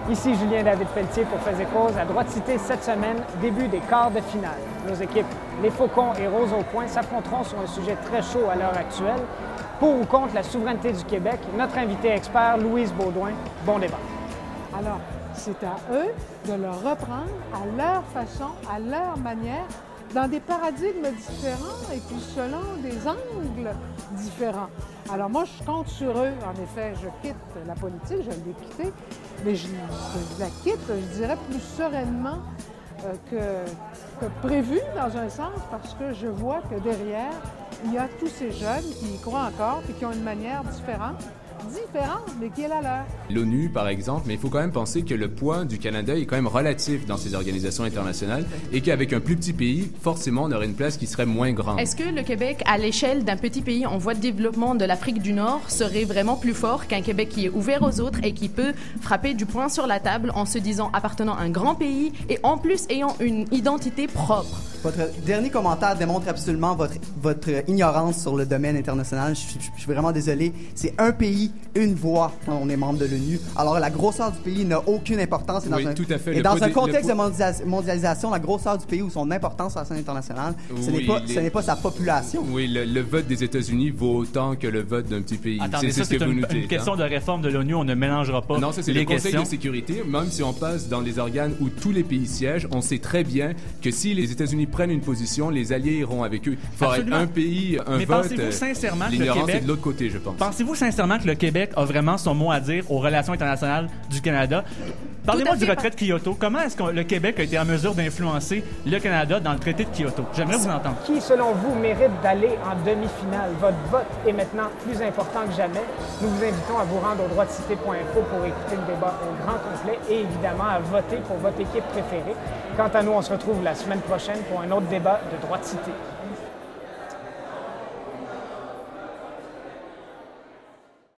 Ici Julien David Pelletier pour Faits et Causes. À Droite Cité cette semaine, début des quarts de finale. Nos équipes, les Faucons et Rose au Point, s'affronteront sur un sujet très chaud à l'heure actuelle. Pour ou contre la souveraineté du Québec, notre invité expert, Louise Baudouin. Bon débat. Alors, c'est à eux de le reprendre à leur façon, à leur manière, dans des paradigmes différents et puis selon des angles différents. Alors moi, je compte sur eux. En effet, je quitte la politique, je l'ai quittée, mais je la quitte, je dirais, plus sereinement que prévu, dans un sens, parce que je vois que derrière, il y a tous ces jeunes qui y croient encore et qui ont une manière différente, mais qui est la leur. L'ONU, par exemple, mais il faut quand même penser que le poids du Canada est quand même relatif dans ces organisations internationales et qu'avec un plus petit pays, forcément, on aurait une place qui serait moins grande. Est-ce que le Québec, à l'échelle d'un petit pays en voie de développement de l'Afrique du Nord, serait vraiment plus fort qu'un Québec qui est ouvert aux autres et qui peut frapper du poing sur la table en se disant appartenant à un grand pays et en plus ayant une identité propre? Votre dernier commentaire démontre absolument votre ignorance sur le domaine international. Je suis vraiment désolé. C'est un pays, une voix quand on est membre de l'ONU. Alors, la grosseur du pays n'a aucune importance. Oui, tout à fait. Et dans un contexte de mondialisation, la grosseur du pays ou son importance sur la scène internationale, ce n'est pas sa population. Oui, le vote des États-Unis vaut autant que le vote d'un petit pays. Attendez, c'est ce que vous nous dites. Une question de réforme de l'ONU, on ne mélangera pas. Non, ça, c'est le Conseil de sécurité. Même si on passe dans les organes où tous les pays siègent, on sait très bien que si les États-Unis prennent une position, les alliés iront avec eux. Il faut être un pays, un Mais vote. pensez-vous sincèrement que le l'ignorance Québec... est de l'autre côté, je pense. Pensez-vous sincèrement que le Québec a vraiment son mot à dire aux relations internationales du Canada? Parlez-moi du retrait de Kyoto. Comment est-ce que le Québec a été en mesure d'influencer le Canada dans le traité de Kyoto? J'aimerais vous entendre. Qui, selon vous, mérite d'aller en demi-finale? Votre vote est maintenant plus important que jamais. Nous vous invitons à vous rendre au droitecité.info pour écouter le débat au grand complet et évidemment à voter pour votre équipe préférée. Quant à nous, on se retrouve la semaine prochaine pour un autre débat de Droite Cité.